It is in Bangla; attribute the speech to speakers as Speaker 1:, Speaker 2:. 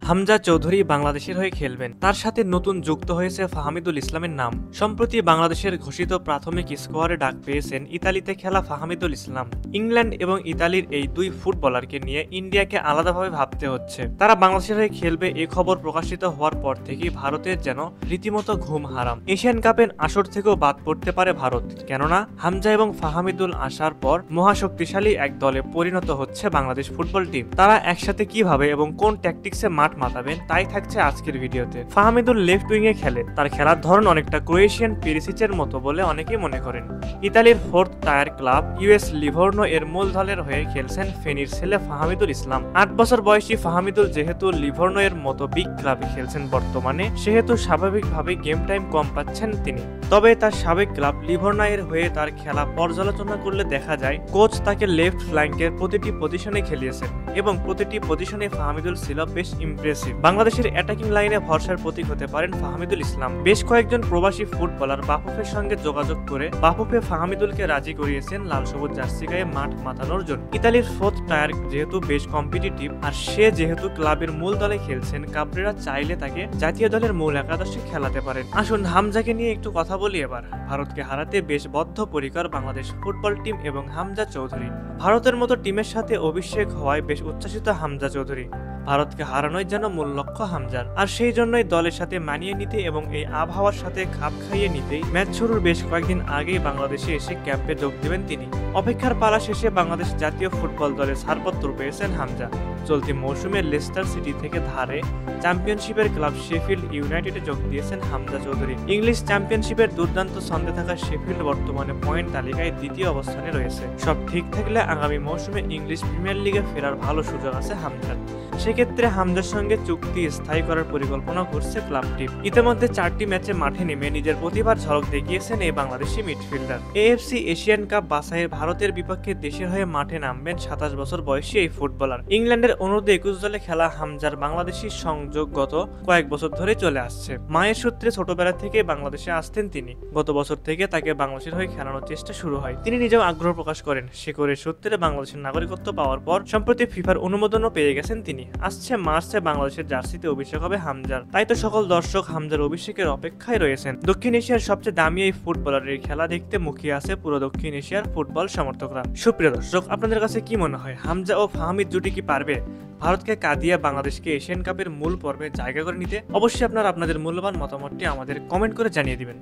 Speaker 1: হামজা চৌধুরী বাংলাদেশের হয়ে খেলবেন। তার সাথে নতুন যুক্ত হয়েছে ফাহামিদুল ইসলামের নাম। সম্প্রতি বাংলাদেশের ঘোষিত প্রাথমিক স্কোয়াডে ডাক পেয়েছেন ইতালিতে খেলা ফাহামিদুল ইসলাম। ইংল্যান্ড এবং ইতালির এই দুই ফুটবলারকে নিয়ে ইন্ডিয়াকে আলাদাভাবে ভাবতে হচ্ছে। তারা বাংলাদেশের হয়ে খেলবে এই খবর প্রকাশিত হওয়ার পর থেকেই ভারতের যেন রীতিমতো ঘুম হারাম। এশিয়ান কাপের আসর থেকেও বাদ পড়তে পারে ভারত, কেননা হামজা এবং ফাহামিদুল আসার পর মহাশক্তিশালী এক দলে পরিণত হচ্ছে বাংলাদেশ ফুটবল টিম। তারা একসাথে কিভাবে এবং কোন ট্যাকটিক্সে মাঠ মাতাবেন তাই থাকছে আজকের ভিডিওতে। ফাহামিদুল লেফট উইংয়ে খেলে। তার খেলার ধরন অনেকটা ক্রোয়েশিয়ান পেরিসিচের মতো বলে অনেকেই মনে করেন। ইতালির fourth tyre club US Livorno এর মূল দলের হয়ে খেলছেন ফেনীর ছেলে ফাহামিদুল ইসলাম। ৮ বছর বয়সী ফাহামিদুল যেহেতু লিভর্নো এর মতো বিগ ক্লাবে খেলছেন বর্তমানে, সেহেতু স্বাভাবিকভাবে গেম টাইম কম পাচ্ছেন তিনি। তবে তার সাবেক ক্লাব লিভর্নো এর হয়ে তার খেলা পর্যালোচনা করলে দেখা যায় কোচ তাকে লেফট ফ্ল্যাঙ্কের প্রতিটি পজিশনে খেলিয়েছেন এবং প্রতিটি পজিশনে ফাহামিদুল ছিল বেশ ইমপ্রেসিভ। বাংলাদেশের অ্যাটাকিং লাইনে ভরসার প্রতীক হতে পারেন ফাহামিদুল ইসলাম। বেশ কয়েকজন প্রবাসী ফুটবলার বাফুফের সঙ্গে যোগাযোগ করে বাফুফে ফাহামিদুলকে রাজি করিয়েছেন লাল সবুজ জার্সি গায়ে মাঠ মাতানোর জন্য। ইতালির ফোর্থ টায়ার যেহেতু বেশ কম্পিটিটিভ আর সে যেহেতু ক্লাবের মূল দলে খেলছেন, কাবরেরা চাইলে তাকে জাতীয় দলের মূল একাদশে খেলাতে পারেন। আসুন হামজাকে নিয়ে একটু কথা বলি এবার। ভারতকে হারাতে বেশ বদ্ধপরিকর বাংলাদেশ ফুটবল টিম এবং হামজা চৌধুরী। ভারতের মতো টিমের সাথে অভিষেক হওয়ায় বেশ উচ্ছ্বসিত হামজা চৌধুরী। ভারতকে হারানোই যেন মূল লক্ষ্য হামজার, আর সেই জন্যই দলের সাথে মানিয়ে নিতে এবং এই আবহাওয়ার সাথে খাপ খাইয়ে নিতেই ম্যাচ শুরুর বেশ কয়েকদিন আগেই বাংলাদেশে এসে ক্যাম্পে যোগ দেবেন তিনি। অপেক্ষার পালা শেষে বাংলাদেশ জাতীয় ফুটবল দলের ছাড়পত্র পেয়েছেন হামজা। চলতি মৌসুমে লেস্টার সিটি থেকে ধারে চ্যাম্পিয়নশিপের ক্লাব শেফিল্ড ইউনাইটেডে যোগ দিয়েছেন হামজা চৌধুরী। ইংলিশ চ্যাম্পিয়নশিপের দুর্দান্ত ছন্দে থাকা শেফিল্ড বর্তমানে পয়েন্ট তালিকায় দ্বিতীয় অবস্থানে রয়েছে। সব ঠিক থাকলে আগামী মৌসুমে ইংলিশ প্রিমিয়ার লিগে ফেরার ভালো সুযোগ আছে হামজার। সেক্ষেত্রে হামজার সঙ্গে চুক্তি স্থায়ী করার পরিকল্পনা করছে ক্লাবটি। ইতিমধ্যে 4টি ম্যাচে মাঠে নেমে নিজের প্রতিভার ঝলক দেখিয়েছেন এই Bangladeshi midfielder. AFC Asian cup বাছাইয়ের ভারতের বিপক্ষে দেশের হয়ে মাঠে নামবেন 27 বছর বয়সী এই ফুটবলার। ইংল্যান্ডের অনূর্ধ্ব-21 দলে খেলা হামজার বাংলাদেশি সংযোগ গত কয়েক বছর ধরে চলে আসছে। মায়ের সূত্রে ছোটবেলা থেকে বাংলাদেশে আসতেন তিনি। গত বছর থেকে তাকে বাংলাদেশের হয়ে খেলানোর চেষ্টা শুরু হয়। তিনি নিজেও আগ্রহ প্রকাশ করেন। শেকরের সূত্রে বাংলাদেশের নাগরিকত্ব পাওয়ার পর সম্প্রতি ফিফার অনুমোদনও পেয়ে গেছেন তিনি। আসছে মার্চে বাংলাদেশের জার্সিতে অভিষেক হবে হামজার। তাই তো সকল দর্শক হামজার অভিষেকের অপেক্ষায় রয়েছেন। দক্ষিণ এশিয়ার সবচেয়ে দামি এই ফুটবলারের খেলা দেখতে মুখিয়ে আছে পুরো দক্ষিণ এশিয়ার ফুটবল সমর্থকরা। সুপ্রিয় দর্শক, আপনাদের কাছে কি মনে হয়, হামজা ও ফাহামিদ জুটি কি পারবে ভারতকে কাঁদিয়ে বাংলাদেশকে এশিয়ান কাপের মূল পর্বে জায়গা করে নিতে? অবশ্যই আপনারা আপনাদের মূল্যবান মতামতটি আমাদের কমেন্ট করে জানিয়ে দিবেন।